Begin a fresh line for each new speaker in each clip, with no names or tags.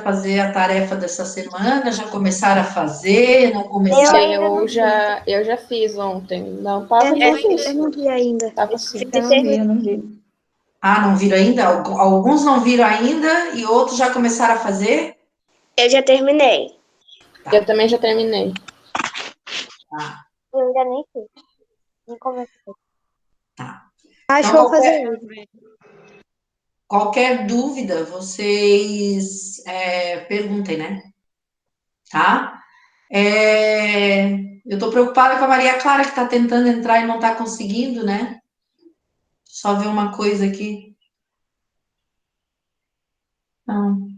fazer a tarefa dessa semana? Já começaram a fazer? Não começaram?
Eu já fiz ontem. Não, tava
Eu não vi ainda.
Tava assim.
Eu não vi.
Ah, não viram ainda? Alguns não viram ainda e outros já começaram a fazer?
Eu já terminei.
Eu também já terminei.
Tá.
Eu ainda nem fiz. Nem comecei.
Tá.
Acho
Então,
que eu vou fazer.
qualquer dúvida, vocês perguntem, né? Tá? Eu tô preocupada com a Maria Clara, que tá tentando entrar e não tá conseguindo, né? Só ver uma coisa aqui. Não.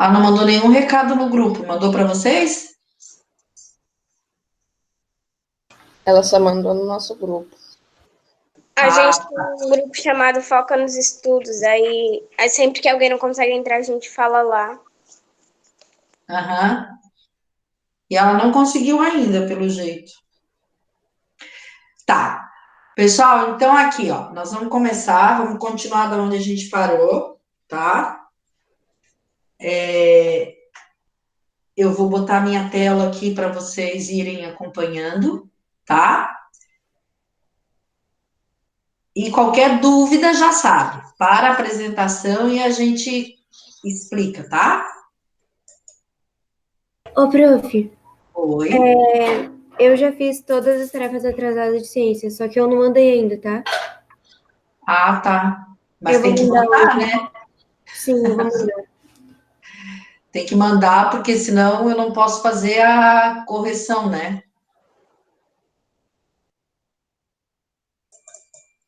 Ela não mandou nenhum recado no grupo. Mandou para vocês?
Ela só mandou no nosso grupo.
A gente tem um grupo chamado Foca nos Estudos. Aí sempre que alguém não consegue entrar, a gente fala lá.
Aham. E ela não conseguiu ainda, pelo jeito. Tá. Pessoal, então aqui, ó, nós vamos começar, vamos continuar da onde a gente parou, tá? Eu vou botar minha tela aqui para vocês irem acompanhando, tá? E qualquer dúvida já sabe, para a apresentação e a gente explica, tá?
Ô, prof,
Oi.
eu já fiz todas as tarefas atrasadas de ciência, só que eu não mandei ainda, tá?
Ah, tá. Mas
Eu
tem
vou
que
mandar
mandar,
hoje.
né?
Sim, eu vou mandar.
Tem que mandar, porque senão eu não posso fazer a correção, né?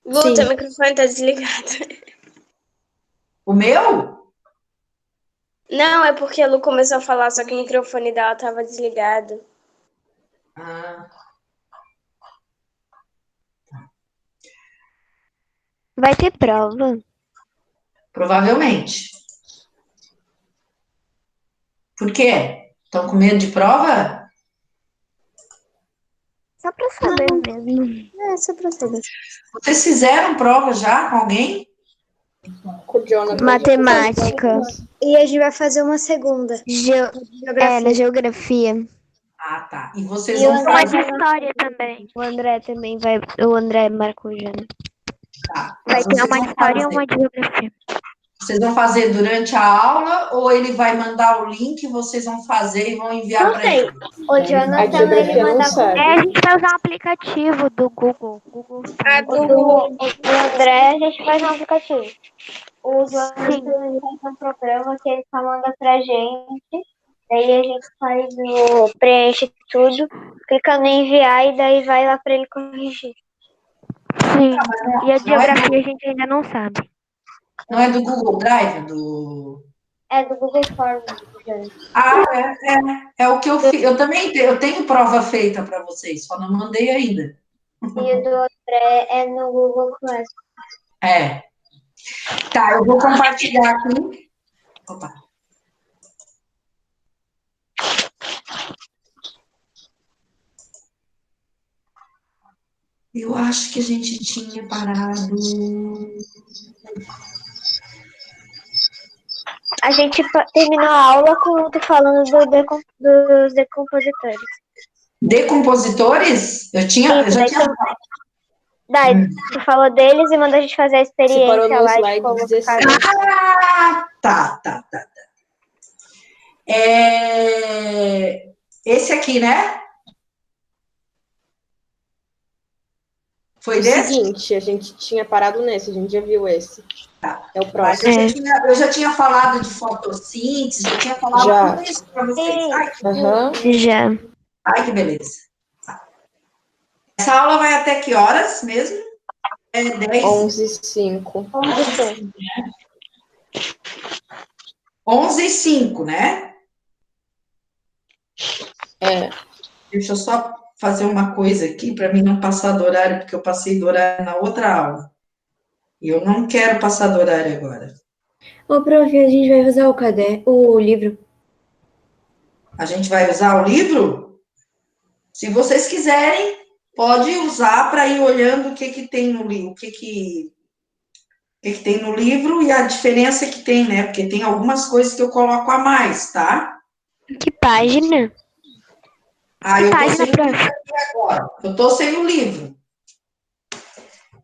Lu,
Sim.
teu microfone tá desligado.
O meu?
Não, é porque a Lu começou a falar, só que o microfone dela tava desligado.
Ah,
Vai ter prova?
provavelmente. Por quê? Estão com medo de prova?
Só pra saber mesmo.
É, só pra saber.
Vocês fizeram prova já com alguém?
Com o Jonathan.
Matemática.
E a gente vai fazer uma segunda.
Na geografia.
Ah, tá. E vocês
E
vão
o
Uma
fazer.
de história também. O André também vai. O André marcou já.
Tá.
Vai
Mas
ter
vocês
uma
vão
de história e
fazer.
uma de geografia.
Vocês vão fazer durante a aula ou ele vai mandar o link, vocês vão fazer e vão enviar para ele?
O
A
Jonathan,
geografia
ele
não
manda...
sabe.
A gente vai usar um aplicativo do Google. Google
A do André, a gente faz um aplicativo. O Jonathan,
Sim.
ele faz um programa que ele só manda pra gente. Daí a gente preenche tudo, clica no enviar e daí vai lá pra ele corrigir.
Sim. E a
Não é
geografia a gente ainda não sabe.
Não é do Google Drive? Do...
É do Google Forms.
Ah, é o que eu fiz. Eu também eu tenho prova feita para vocês, só não mandei ainda.
E o do André é no Google Classroom.
É. Tá, eu vou compartilhar aqui. Opa. Eu acho que a gente tinha parado.
A gente terminou a aula com tu falando dos decompositores.
Decompositores? Eu já tinha.
Daí tu falou deles e mandou a gente fazer a
Você parou
experiência
no
lá de
slide
colocar.
16.
Ah, tá. Esse aqui, né? Foi
O
desse?
seguinte, a gente tinha parado nesse, a gente já viu esse.
Tá.
É o
Mas
próximo.
eu já tinha falado de fotossíntese, já tinha falado
Já.
tudo isso para vocês.
Já.
Ai, que beleza. Essa aula vai até que horas mesmo? É 10.
11h05.
11h05, né?
É.
Deixa eu só fazer uma coisa aqui para mim não passar do horário, porque eu passei do horário na outra aula. E eu não quero passar do horário agora.
Ô, prof, a gente vai usar o livro.
A gente vai usar o livro? Se vocês quiserem, pode usar para ir olhando o que tem no livro, que tem no livro e a diferença que tem, né? Porque tem algumas coisas que eu coloco a mais, tá?
Que página?
Ah,
Que
eu tô
página,
sem o
prof?
livro aqui agora. Eu tô sem o livro.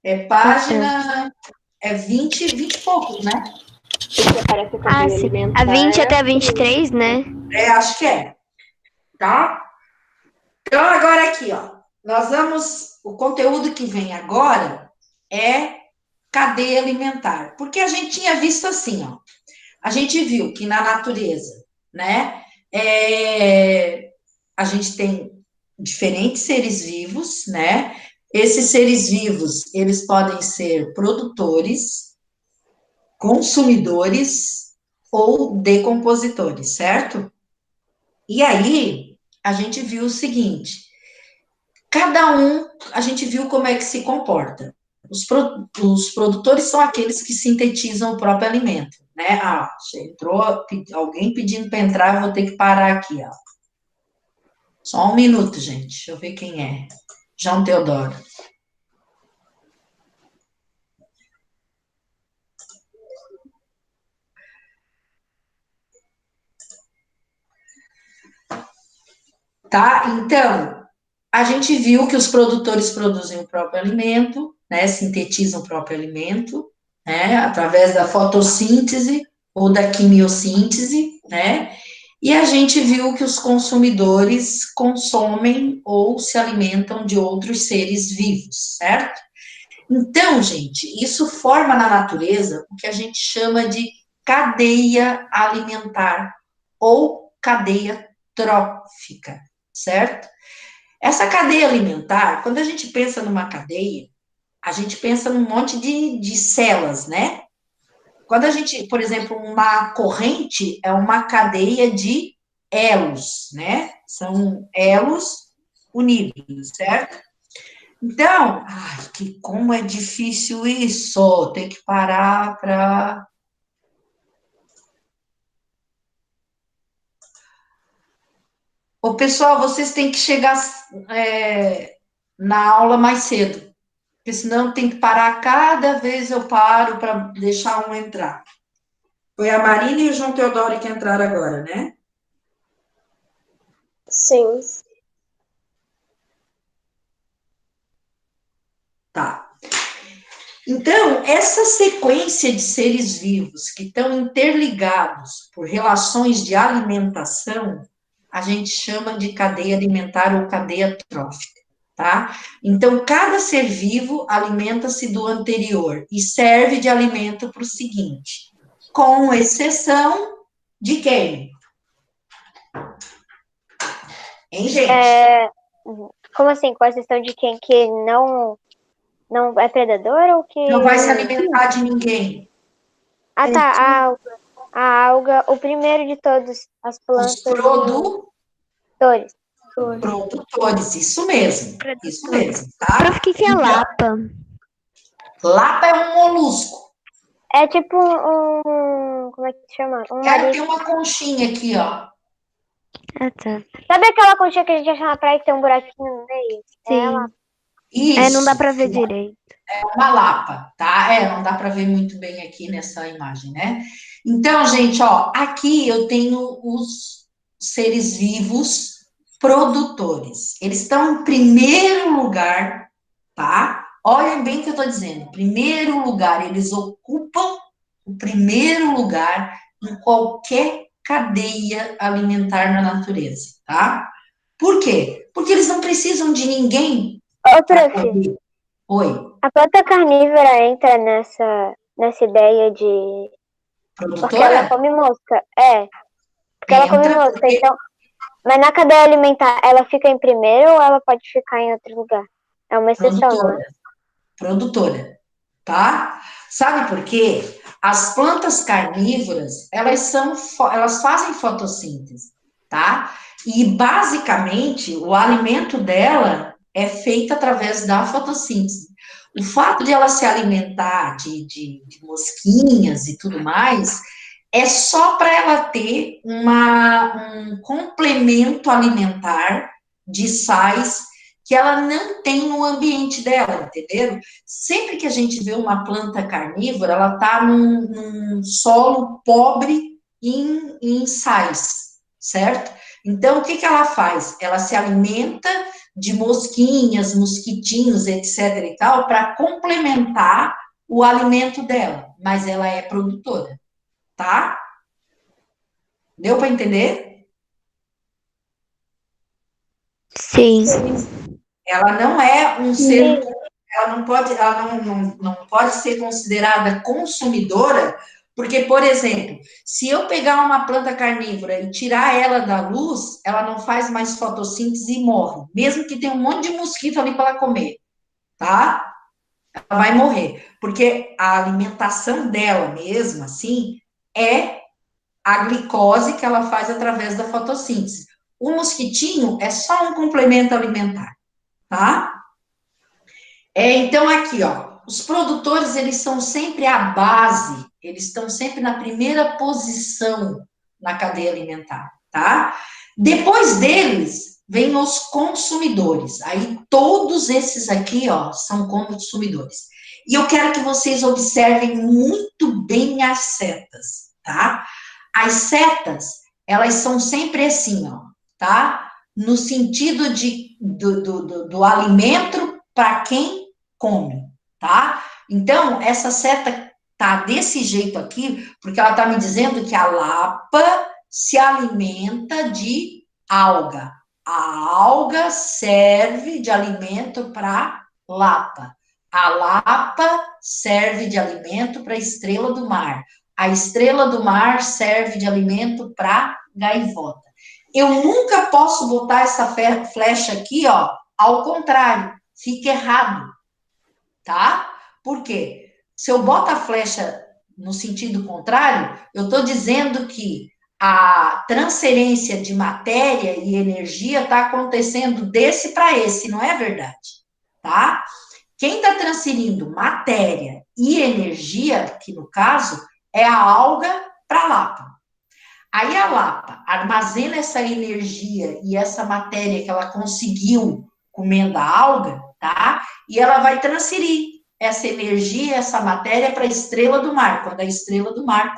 É página... É 20 e poucos, né?
Porque aparece a
Ah,
cadeia
sim.
alimentar.
A 20 até a 23, né?
É, acho que é. Tá? Então, agora aqui, ó. Nós vamos... O conteúdo que vem agora é cadeia alimentar. Porque a gente tinha visto assim, ó. A gente viu que na natureza, né? A gente tem diferentes seres vivos, né? Esses seres vivos, eles podem ser produtores, consumidores ou decompositores, certo? E aí, a gente viu o seguinte, cada um, a gente viu como é que se comporta. Os produtores são aqueles que sintetizam o próprio alimento, né? Ah, entrou alguém pedindo para entrar, eu vou ter que parar aqui, ó. Só um minuto, gente. Deixa eu ver quem é. João Teodoro. Tá? Então, a gente viu que os produtores produzem o próprio alimento, né? Sintetizam o próprio alimento, né? Através da fotossíntese ou da quimiossíntese, né? E a gente viu que os consumidores consomem ou se alimentam de outros seres vivos, certo? Então, gente, isso forma na natureza o que a gente chama de cadeia alimentar ou cadeia trófica, certo? Essa cadeia alimentar, quando a gente pensa numa cadeia, a gente pensa num monte de células, né? Quando a gente, por exemplo, uma corrente é uma cadeia de elos, né? São elos unidos, certo? Então, ai, como é difícil isso, tem que parar para... Ô, pessoal, vocês têm que chegar na aula mais cedo, porque senão tem que parar, cada vez eu paro para deixar um entrar. Foi a Marina e o João Teodoro que entraram agora, né?
Sim.
Tá. Então, essa sequência de seres vivos que estão interligados por relações de alimentação, a gente chama de cadeia alimentar ou cadeia trófica, tá? Então, cada ser vivo alimenta-se do anterior e serve de alimento para o seguinte, com exceção de quem? Hein, gente?
Como assim? Com exceção de quem que não é predador ou que...
Não vai se alimentar de ninguém.
Ah, tá. A alga, o primeiro de todos, as plantas.
Os
Produtores.
produtores, isso mesmo, tá?
Prof, o que é lapa?
Lapa é um molusco.
É tipo como é que se chama? Um
Tem
marisco.
uma conchinha aqui, ó.
Ah, tá.
Sabe aquela conchinha que a gente acha na praia que tem um buraquinho no meio?
Sim.
É ela.
Isso.
Não dá pra ver direito.
É uma lapa, tá? Não dá para ver muito bem aqui nessa imagem, né? Então, gente, ó, aqui eu tenho os seres vivos produtores. Eles estão em primeiro lugar, tá? Olhem bem o que eu estou dizendo. Primeiro lugar, eles ocupam o primeiro lugar em qualquer cadeia alimentar na natureza, tá? Por quê? Porque eles não precisam de ninguém
Ô,
para
prof,
comer. Oi,
a planta carnívora entra nessa ideia de... Porque ela
produtora?
come mosca. Porque ela come
Entra
mosca,
porque
então... Mas na cadeia alimentar, ela fica em primeiro ou ela pode ficar em outro lugar? É uma exceção, não é?
produtora, tá? Sabe por quê? As plantas carnívoras, elas fazem fotossíntese, tá? E basicamente o alimento dela é feito através da fotossíntese. O fato de ela se alimentar de mosquinhas e tudo mais é só para ela ter um complemento alimentar de sais que ela não tem no ambiente dela, entenderam? Sempre que a gente vê uma planta carnívora, ela está num solo pobre em sais, certo? Então, o que ela faz? Ela se alimenta de mosquinhas, mosquitinhos, etc. e tal, para complementar o alimento dela, mas ela é produtora, tá? Deu para entender?
Sim.
Ela não é um ser, ela não pode ser considerada consumidora, porque, por exemplo, se eu pegar uma planta carnívora e tirar ela da luz, ela não faz mais fotossíntese e morre, mesmo que tenha um monte de mosquito ali para ela comer, tá? Ela vai morrer, porque a alimentação dela mesma, assim, é a glicose que ela faz através da fotossíntese. O mosquitinho é só um complemento alimentar, tá? Então, aqui, ó, os produtores, eles são sempre a base, eles estão sempre na primeira posição na cadeia alimentar, tá? Depois deles, vem os consumidores. Aí, todos esses aqui, ó, são consumidores. E eu quero que vocês observem muito bem as setas, tá? As setas, elas são sempre assim, ó, tá? No sentido do alimento para quem come, tá? Então, essa seta tá desse jeito aqui, porque ela tá me dizendo que a lapa se alimenta de alga. A alga serve de alimento para lapa. A lapa serve de alimento para a estrela do mar. A estrela do mar serve de alimento para gaivota. Eu nunca posso botar essa flecha aqui, ó, ao contrário, fica errado, tá? Por quê? Se eu boto a flecha no sentido contrário, eu estou dizendo que a transferência de matéria e energia está acontecendo desse para esse, não é verdade? Tá? Quem está transferindo matéria e energia, que no caso, é a alga para a lapa. Aí a lapa armazena essa energia e essa matéria que ela conseguiu comendo a alga, tá? E ela vai transferir essa energia, essa matéria para a estrela do mar, quando a estrela do mar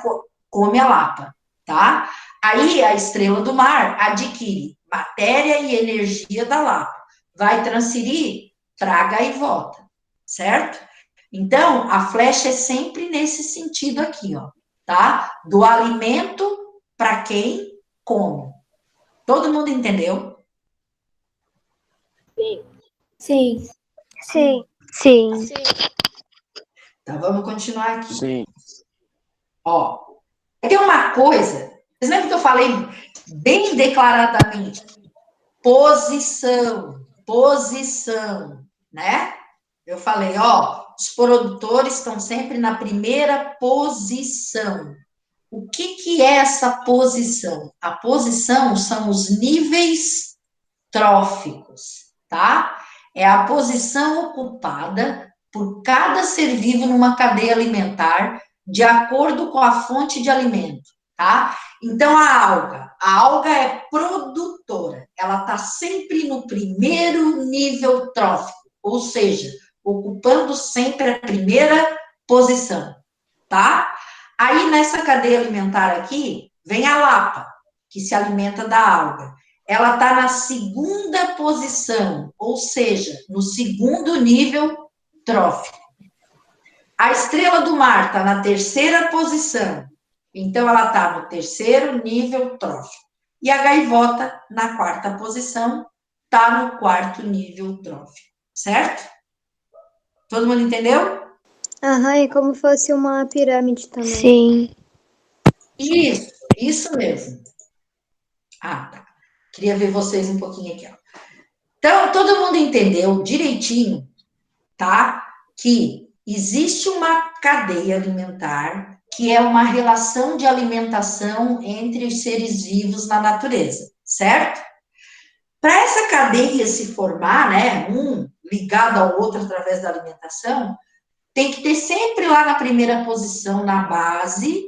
come a lapa, tá? Aí a estrela do mar adquire matéria e energia da lapa, vai transferir para a gaivota, certo? Então, a flecha é sempre nesse sentido aqui, ó, tá? Do alimento para quem come. Todo mundo entendeu?
Sim.
Sim.
Sim.
Sim.
Então, vamos continuar aqui.
Sim.
Ó, tem uma coisa, vocês lembram que eu falei bem declaradamente? Posição, né? Eu falei, ó, os produtores estão sempre na primeira posição. O que é essa posição? A posição são os níveis tróficos, tá? É a posição ocupada por cada ser vivo numa cadeia alimentar de acordo com a fonte de alimento, tá? Então, a alga é produtora, ela está sempre no primeiro nível trófico, ou seja, ocupando sempre a primeira posição, tá? Aí, nessa cadeia alimentar aqui, vem a lapa, que se alimenta da alga. Ela está na segunda posição, ou seja, no segundo nível trófico. A estrela do mar está na terceira posição, então ela está no terceiro nível trófico. E a gaivota, na quarta posição, está no quarto nível trófico, certo? Todo mundo entendeu?
Aham, é como fosse uma pirâmide também.
Sim.
Isso mesmo. Ah, tá. Queria ver vocês um pouquinho aqui, ó. Então, todo mundo entendeu direitinho, tá? Que existe uma cadeia alimentar, que é uma relação de alimentação entre os seres vivos na natureza, certo? Para essa cadeia se formar, né, um ligado ao outro através da alimentação, tem que ter sempre lá na primeira posição, na base,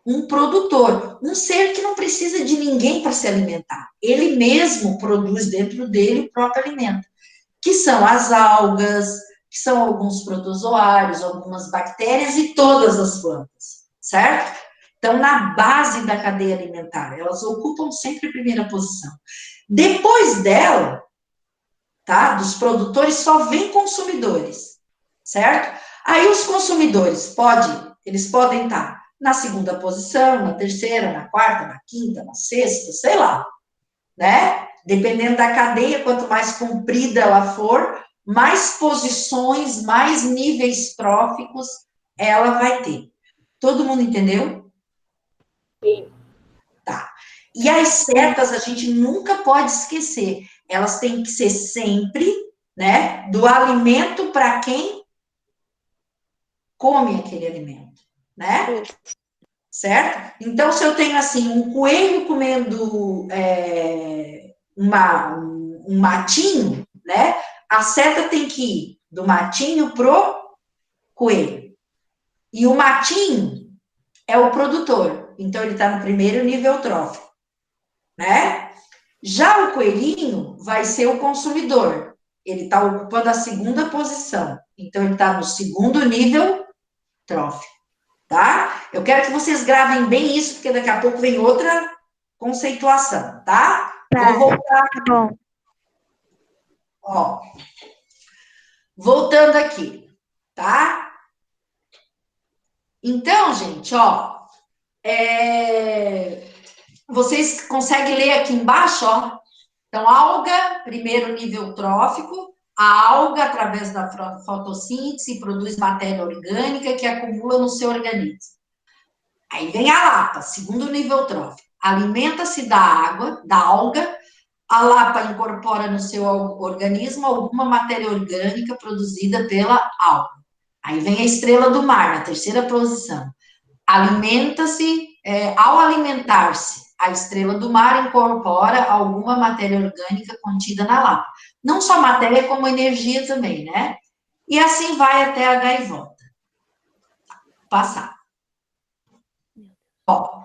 um produtor, um ser que não precisa de ninguém para se alimentar. Ele mesmo produz dentro dele o próprio alimento. que são as algas, que são alguns protozoários, algumas bactérias e todas as plantas, certo? Então, na base da cadeia alimentar, elas ocupam sempre a primeira posição. Depois dela, tá? Dos produtores, só vem consumidores, certo? Aí os consumidores eles podem estar na segunda posição, na terceira, na quarta, na quinta, na sexta, sei lá, né? Dependendo da cadeia, quanto mais comprida ela for, mais posições, mais níveis tróficos ela vai ter. Todo mundo entendeu?
Sim.
Tá. E as setas a gente nunca pode esquecer. Elas têm que ser sempre, né, do alimento para quem come aquele alimento, né? Certo? Então, se eu tenho, assim, um coelho comendo um matinho, né? A seta tem que ir do matinho pro coelho. E o matinho é o produtor. Então, ele está no primeiro nível trófico, né? Já o coelhinho vai ser o consumidor. Ele está ocupando a segunda posição. Então, ele está no segundo nível trófico, tá? Eu quero que vocês gravem bem isso, porque daqui a pouco vem outra conceituação, tá?
Tá.
Vou voltar.
Bom.
Ó. Voltando aqui, tá? Então, gente, ó. Vocês conseguem ler aqui embaixo, ó? Então, alga, primeiro nível trófico. A alga, através da fotossíntese, produz matéria orgânica que acumula no seu organismo. Aí vem a lapa, segundo nível trófico. Alimenta-se da água, da alga. A lapa incorpora no seu organismo alguma matéria orgânica produzida pela alga. Aí vem a estrela do mar, na terceira posição. Alimenta-se, ao alimentar-se, a estrela do mar incorpora alguma matéria orgânica contida na lapa. Não só matéria, como energia também, né? E assim vai até a gaivota. Passar. Ó.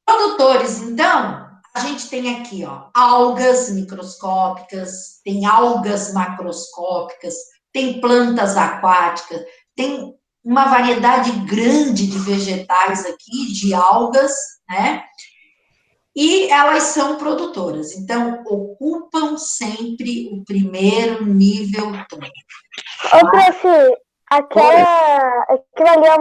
Produtores, então, a gente tem aqui, ó, algas microscópicas, tem algas macroscópicas, tem plantas aquáticas, tem uma variedade grande de vegetais aqui, de algas, né? E elas são produtoras, então ocupam sempre o primeiro nível trófico.
Ô, prof, aquilo ali é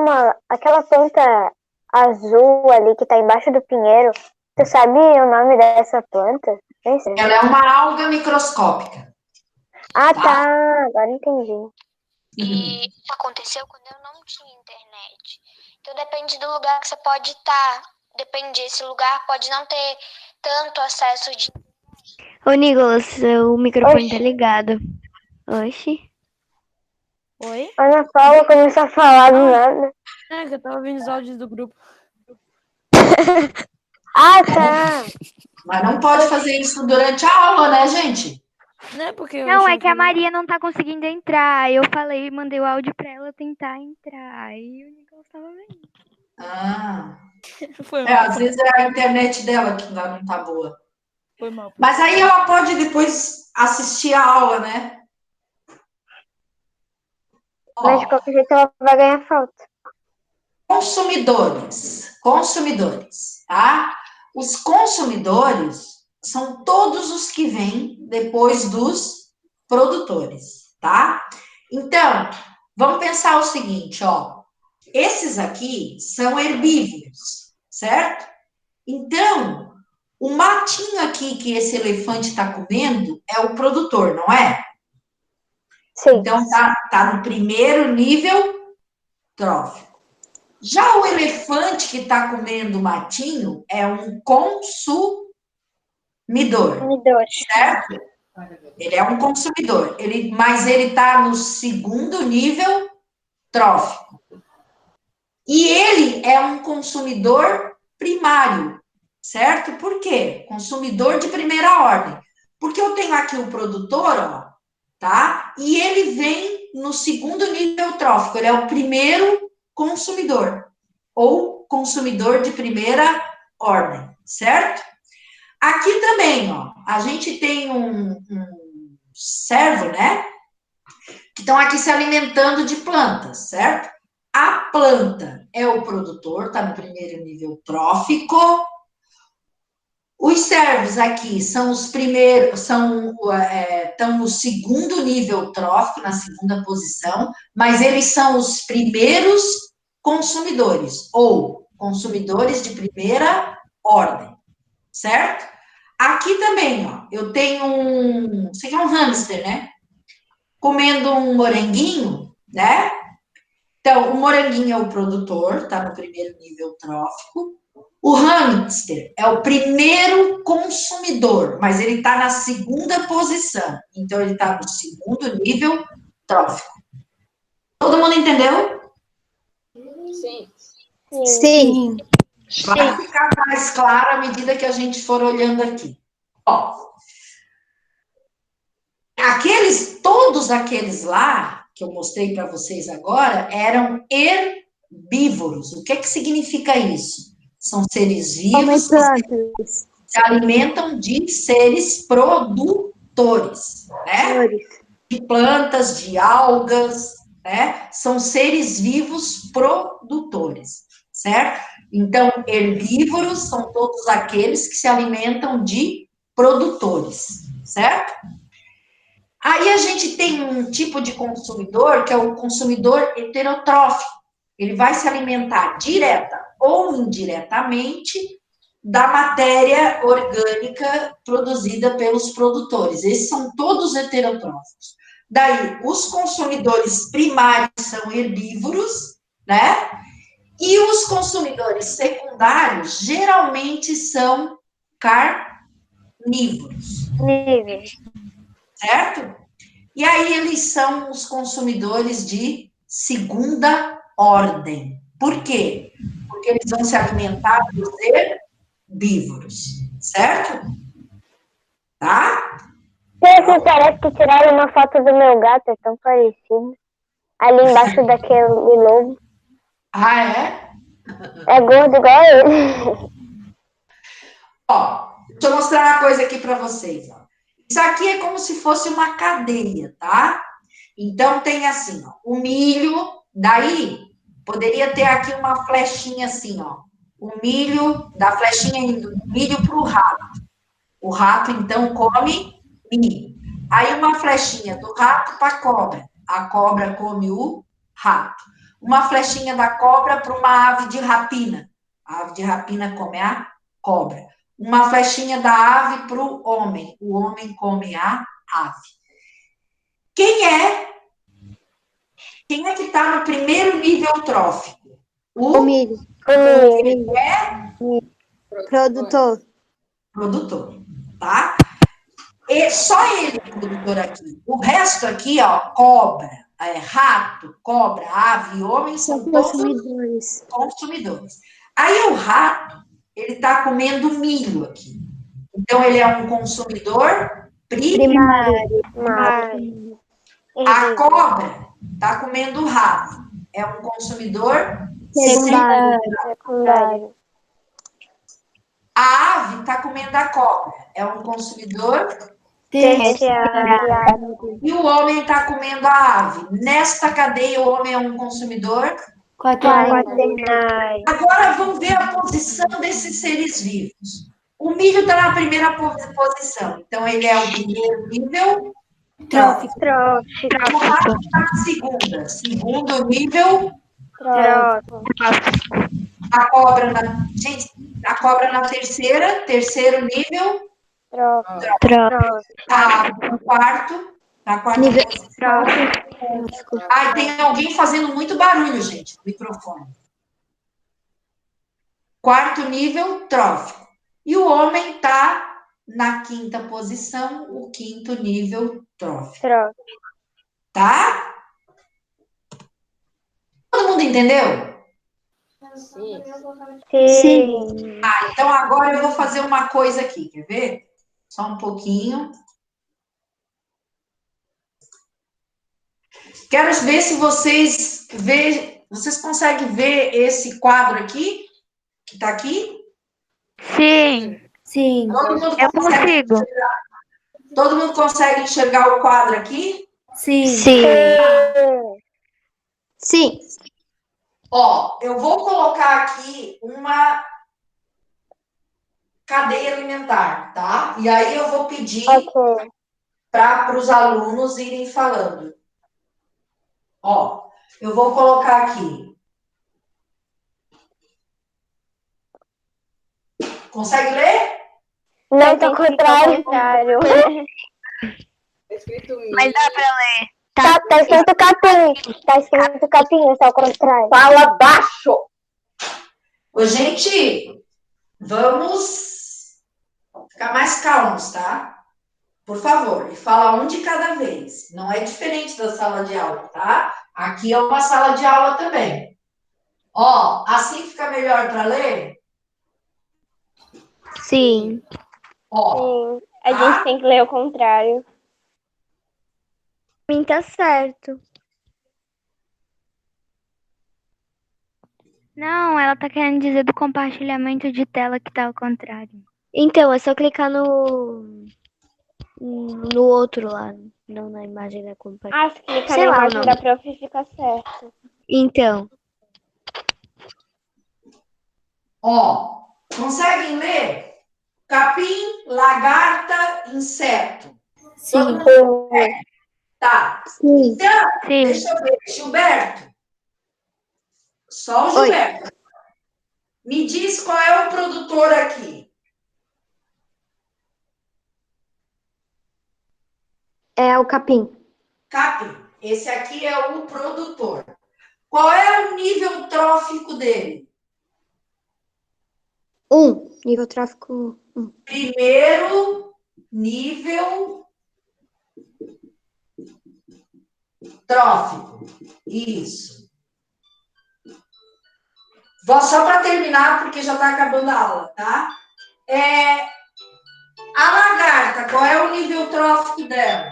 aquela planta azul ali que tá embaixo do pinheiro. Tu sabe o nome dessa planta? Nem sei.
Ela é uma alga microscópica.
Ah, tá. Agora entendi.
E isso aconteceu quando eu não tinha internet. Então depende do lugar que você pode estar. Depende, esse lugar pode não ter tanto acesso de...
Ô, Nicolas, o microfone
Oxi.
tá ligado. Oxi.
Oi?
Ana Paula começou a falar do nada.
É, que eu tava vendo os áudios do grupo.
Ah, tá.
Mas não pode fazer isso durante a aula, né, gente?
Né, porque eu
Não,
achei
é que a Maria não tá conseguindo entrar. Aí eu falei, mandei o áudio pra ela tentar entrar. Aí o Nicolas tava vendo.
Ah,
Foi mal.
às vezes é a internet dela que não tá boa.
Foi mal.
Mas aí ela pode depois assistir a aula, né?
Mas de
Ó,
qualquer jeito ela vai ganhar falta.
consumidores, tá? Os consumidores são todos os que vêm depois dos produtores, tá? Então, vamos pensar o seguinte, ó. Esses aqui são herbívoros, certo? Então, o matinho aqui que esse elefante está comendo é o produtor, não é?
Sim.
Então, tá no primeiro nível trófico. Já o elefante que está comendo o matinho é um consumidor, certo? Ele é um consumidor, mas ele está no segundo nível trófico. E ele é um consumidor primário, certo? Por quê? Consumidor de primeira ordem. Porque eu tenho aqui o produtor, ó, tá? E ele vem no segundo nível trófico, ele é o primeiro consumidor, ou consumidor de primeira ordem, certo? Aqui também, ó, a gente tem servo, né? Que estão aqui se alimentando de plantas, certo? A planta é o produtor, está no primeiro nível trófico. Os servos aqui são os primeiros, estão no segundo nível trófico, na segunda posição, mas eles são os primeiros consumidores, ou consumidores de primeira ordem, certo? Aqui também, ó, eu tenho isso aqui é um hamster, né? Comendo um moranguinho, né? Então, o moranguinho é o produtor, tá no primeiro nível trófico. O hamster é o primeiro consumidor, mas ele está na segunda posição. Então, ele está no segundo nível trófico. Todo mundo entendeu?
Sim.
Sim.
Vai ficar mais claro à medida que a gente for olhando aqui. Ó, todos aqueles lá, que eu mostrei para vocês agora, eram herbívoros. O que significa isso? São seres vivos que se alimentam de seres produtores, né? De plantas, de algas, né? São seres vivos produtores, certo? Então, herbívoros são todos aqueles que se alimentam de produtores, certo? Aí a gente tem um tipo de consumidor, que é o consumidor heterotrófico. Ele vai se alimentar direta ou indiretamente da matéria orgânica produzida pelos produtores. Esses são todos heterotróficos. Daí, os consumidores primários são herbívoros, né? E os consumidores secundários geralmente são carnívoros. Certo? E aí eles são os consumidores de segunda ordem. Por quê? Porque eles vão se alimentar dos herbívoros, certo? Tá?
Você parece que tiraram uma foto do meu gato, é tão parecido. Ali embaixo daquele lobo.
Ah, é?
É gordo igual ele.
Ó, deixa eu mostrar uma coisa aqui para vocês, ó. Isso aqui é como se fosse uma cadeia, tá? Então, tem assim, ó, o milho, daí, poderia ter aqui uma flechinha assim, ó. O milho, da flechinha indo, milho para o rato. O rato, então, come milho. Aí, uma flechinha do rato para a cobra. A cobra come o rato. Uma flechinha da cobra para uma ave de rapina. A ave de rapina come a cobra. Uma flechinha da ave para o homem come a ave. Quem é que está no primeiro nível trófico?
O milho.
Ele é
Produtor.
produtor, tá? E só ele é produtor aqui. O resto aqui, ó, cobra, rato, cobra, ave e homem são todos consumidores. Aí o rato, ele está comendo milho aqui. Então, ele é um consumidor primário. A cobra está comendo rato. É um consumidor
Secundário.
A ave está comendo a cobra. É um consumidor
Terciário.
E o homem está comendo a ave. Nesta cadeia, o homem é um consumidor.
Quaternário.
Agora, vamos ver a posição desses seres vivos. O milho está na primeira posição. Então, ele é o primeiro nível trófico. O rato está na segunda. Segundo nível trófico. A cobra na terceiro nível trófico. A ave no quarto nível trófico. Ah, tem alguém fazendo muito barulho, gente, no microfone. Quarto nível trófico. E o homem está na quinta posição, o quinto nível trófico. Tá? Todo mundo entendeu?
Sim.
Ah, então agora eu vou fazer uma coisa aqui, quer ver? Só um pouquinho. Quero ver se vocês conseguem ver esse quadro aqui, que está aqui?
Sim.
Sim.
Todo mundo
Eu
consegue
consigo.
visualizar? Todo mundo consegue enxergar o quadro aqui?
Sim.
Sim.
Ó, eu vou colocar aqui uma cadeia alimentar, tá? E aí eu vou pedir
Ok.
para os alunos irem falando. Ó, eu vou colocar aqui. Consegue ler?
Não, tá contrário.
Escrito
Mas dá pra ler.
Tá escrito capim. Tá escrito capim, está ao contrário.
Fala baixo!
Ô, gente, vamos ficar mais calmos, tá? Por favor, e fala um de cada vez. Não é diferente da sala de aula, tá? Aqui é uma sala de aula também. Ó, assim fica melhor para ler?
Sim.
Ó,
Sim. A gente tem que ler o contrário.
Pra mim tá certo. Não, ela tá querendo dizer do compartilhamento de tela que tá ao contrário.
Então, é só clicar no outro lá, não na imagem da companhia.
Se clicar
Sei
na
lá o
imagem
nome.
da prof fica certo.
Então,
ó, conseguem ler? Capim, lagarta, inseto.
Sim.
Tá.
sim.
Então,
Sim.
deixa eu ver. Gilberto. Só o
Oi.
Gilberto. Me diz qual é o produtor aqui.
É o capim.
Capim. Esse aqui é o produtor. Qual é o nível trófico dele?
1. Nível tráfico 1.
Primeiro nível trófico. Isso. Vou só para terminar, porque já está acabando a aula, tá? A lagarta, qual é o nível trófico dela?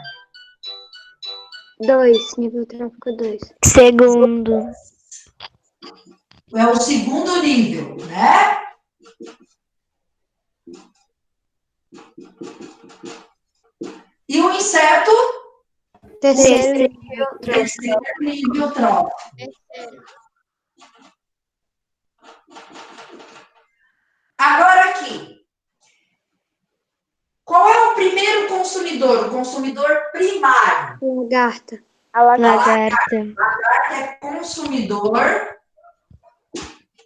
2. Nível tráfico 2.
Segundo.
É o segundo nível, né? E o inseto?
Terceiro.
Terceiro nível trófico. Agora aqui. Qual é o primeiro consumidor? O consumidor primário.
Lagarta.
A lagarta.
Lagarta.
Lagarta é consumidor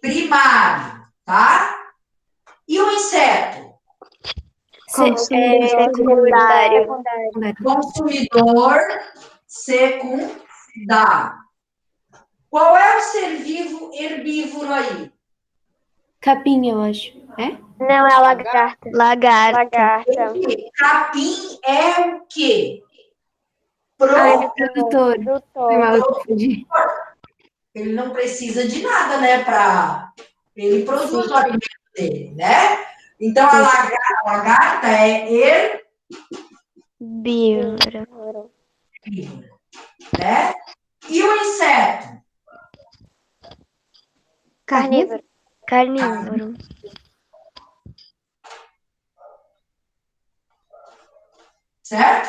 primário, tá? E o inseto?
Secundário.
Consumidor secundário. Qual é o ser vivo herbívoro aí?
Capim, eu acho. É?
Não, é a lagarta.
Lagarta.
Capim é o quê?
Produtor. Foi mal, eu confundi.
Ele não precisa de nada, né? Ele produz o alimento dele, né? Então, a lagarta é
Herbívoro.
herbívora, né? E o inseto?
Carnívoro.
Carnívoro.
Certo?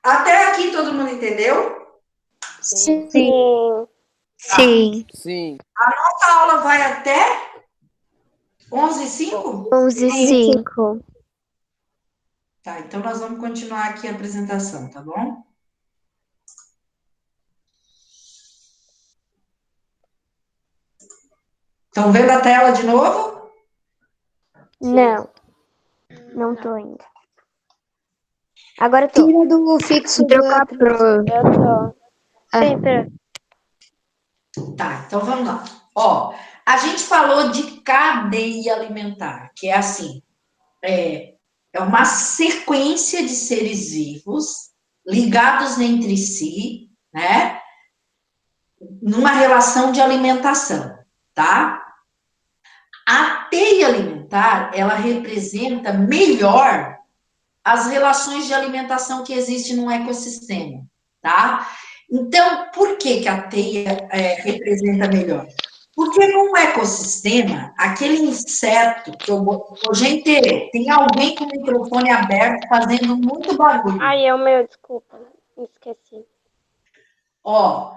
Até aqui todo mundo entendeu?
Sim.
Sim.
Sim.
Nossa aula vai até 11h05?
11h05.
Tá, então nós vamos continuar aqui a apresentação, tá bom? Estão vendo a tela de novo?
Não. Não tô ainda. Agora eu tô. Tira do fixo
Trocar pro.
Eu tô.
Sim,
pera.
Tá, então vamos lá. Ó, a gente falou de cadeia alimentar, que é assim, é uma sequência de seres vivos ligados entre si, né? Numa relação de alimentação, tá? A teia alimentar, ela representa melhor as relações de alimentação que existem no ecossistema, tá? Então, por que a teia representa melhor? Porque num ecossistema, aquele inseto que eu vou... Gente, tem alguém com o microfone aberto fazendo muito barulho.
Ai, é o meu, desculpa. Esqueci.
Ó,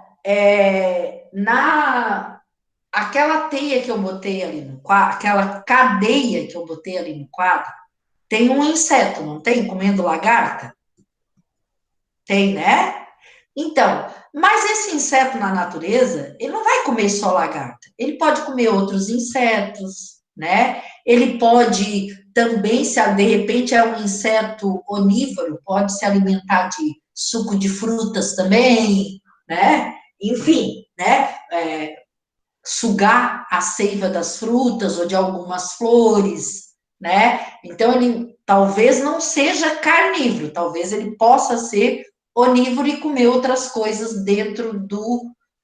aquela teia que eu botei ali no quadro, aquela cadeia que eu botei ali no quadro, tem um inseto, não tem? Comendo lagarta? Tem, né? Então, mas esse inseto na natureza, ele não vai comer só lagarta. Ele pode comer outros insetos, né? Ele pode também, se de repente é um inseto onívoro, pode se alimentar de suco de frutas também, né? Enfim, né? Sugar a seiva das frutas ou de algumas flores, né? Então, ele talvez não seja carnívoro, talvez ele possa ser onívoro e comer outras coisas dentro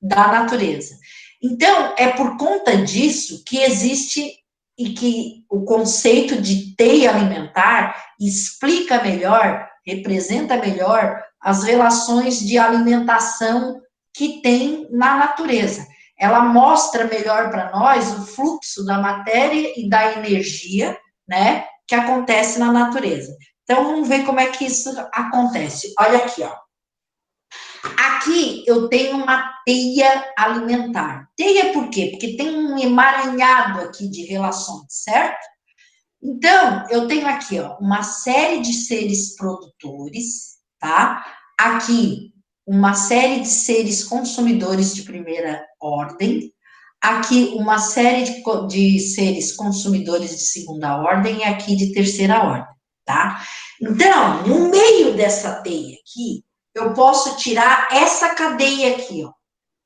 da natureza. Então, é por conta disso que existe e que o conceito de teia alimentar explica melhor, representa melhor as relações de alimentação que tem na natureza. Ela mostra melhor para nós o fluxo da matéria e da energia, né, que acontece na natureza. Então, vamos ver como é que isso acontece. Olha aqui, ó. Aqui eu tenho uma teia alimentar. Teia por quê? Porque tem um emaranhado aqui de relações, certo? Então, eu tenho aqui, ó, uma série de seres produtores, tá? Aqui, uma série de seres consumidores de primeira ordem. Aqui, uma série de seres consumidores de segunda ordem e aqui de terceira ordem, tá? Então, no meio dessa teia aqui, eu posso tirar essa cadeia aqui, ó.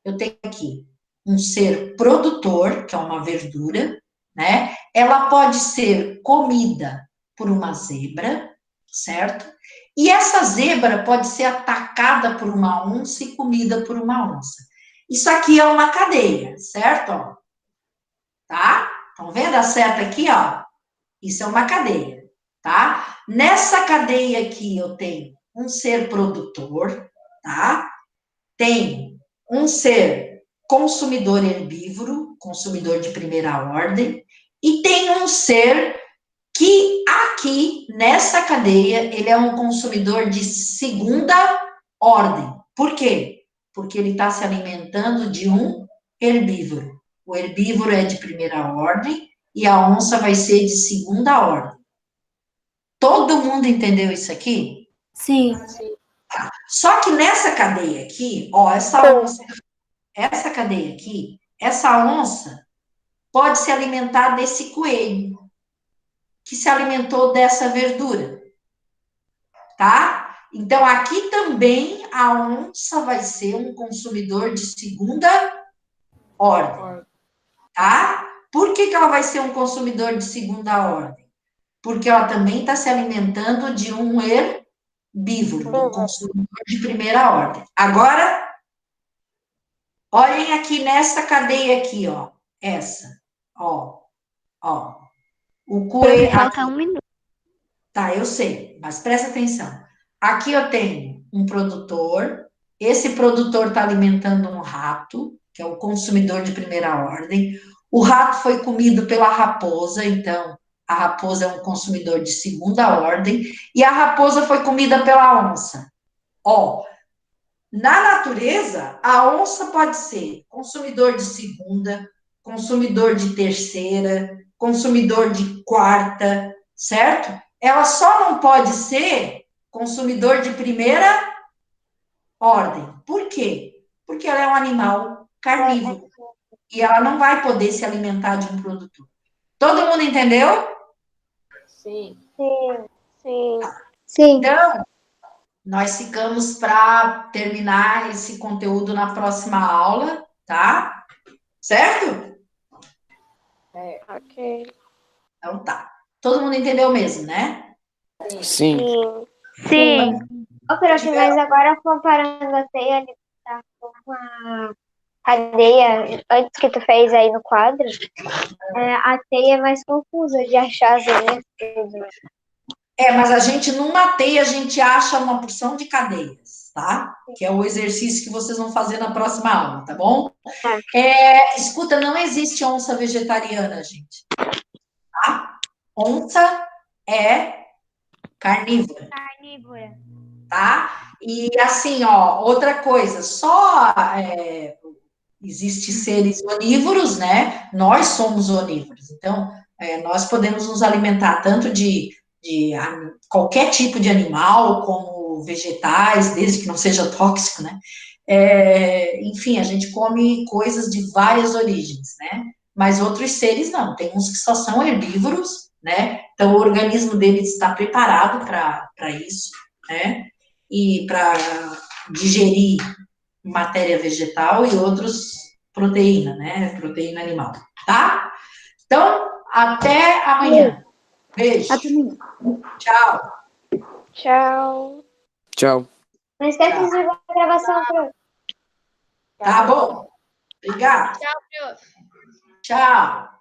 Eu tenho aqui um ser produtor, que é uma verdura, né? Ela pode ser comida por uma zebra, certo? E essa zebra pode ser atacada por uma onça e comida por uma onça. Isso aqui é uma cadeia, certo? Ó, tá? Estão vendo a seta aqui, ó? Isso é uma cadeia, tá? Nessa cadeia aqui eu tenho um ser produtor, tá? Tem um ser consumidor herbívoro, consumidor de primeira ordem, e tem um ser que aqui, nessa cadeia, ele é um consumidor de segunda ordem. Por quê? Porque ele está se alimentando de um herbívoro. O herbívoro é de primeira ordem e a onça vai ser de segunda ordem. Todo mundo entendeu isso aqui?
Sim.
Só que nessa cadeia aqui, ó, essa cadeia aqui, essa onça pode se alimentar desse coelho, que se alimentou dessa verdura, tá? Então, aqui também a onça vai ser um consumidor de segunda ordem, tá? Por que ela vai ser um consumidor de segunda ordem? Porque ela também está se alimentando de um herbívoro, um consumidor de primeira ordem. Agora, olhem aqui nessa cadeia aqui, ó. Essa, ó. O coelho.
Falta um minuto.
Tá, eu sei, mas presta atenção. Aqui eu tenho um produtor, esse produtor está alimentando um rato, que é o consumidor de primeira ordem. O rato foi comido pela raposa, então a raposa é um consumidor de segunda ordem, e a raposa foi comida pela onça. Ó, na natureza, a onça pode ser consumidor de segunda, consumidor de terceira, consumidor de quarta, certo? Ela só não pode ser consumidor de primeira ordem. Por quê? Porque ela é um animal carnívoro e ela não vai poder se alimentar de um produtor. Todo mundo entendeu?
Sim.
Sim.
Então, nós ficamos para terminar esse conteúdo na próxima aula, tá? Certo?
Ok.
Então tá. Todo mundo entendeu mesmo, né?
Sim.
Sim.
Ô, prof, mas agora comparando a teia alimentar com a cadeia, antes que tu fez aí no quadro, a teia é mais confusa de achar as linhas. Tudo.
Mas a gente, numa teia, a gente acha uma porção de cadeias, tá? Que é o exercício que vocês vão fazer na próxima aula, tá bom? Escuta, não existe onça vegetariana, gente. Tá? Onça é carnívora.
Carnívora.
Tá? E assim, ó, outra coisa, só existe seres onívoros, né? Nós somos onívoros, então nós podemos nos alimentar tanto de qualquer tipo de animal, como vegetais, desde que não seja tóxico, né? Enfim, a gente come coisas de várias origens, né? Mas outros seres não, tem uns que só são herbívoros, né? Então o organismo deles está preparado para isso, né? E para digerir matéria vegetal e outros proteína, né? Proteína animal, tá? Então, até amanhã. Beijo.
Até amanhã.
Tchau.
Tchau.
Tchau.
Não esquece de desligar a gravação, Pro.
Tá bom. Obrigado.
Tchau, prof.
Tchau.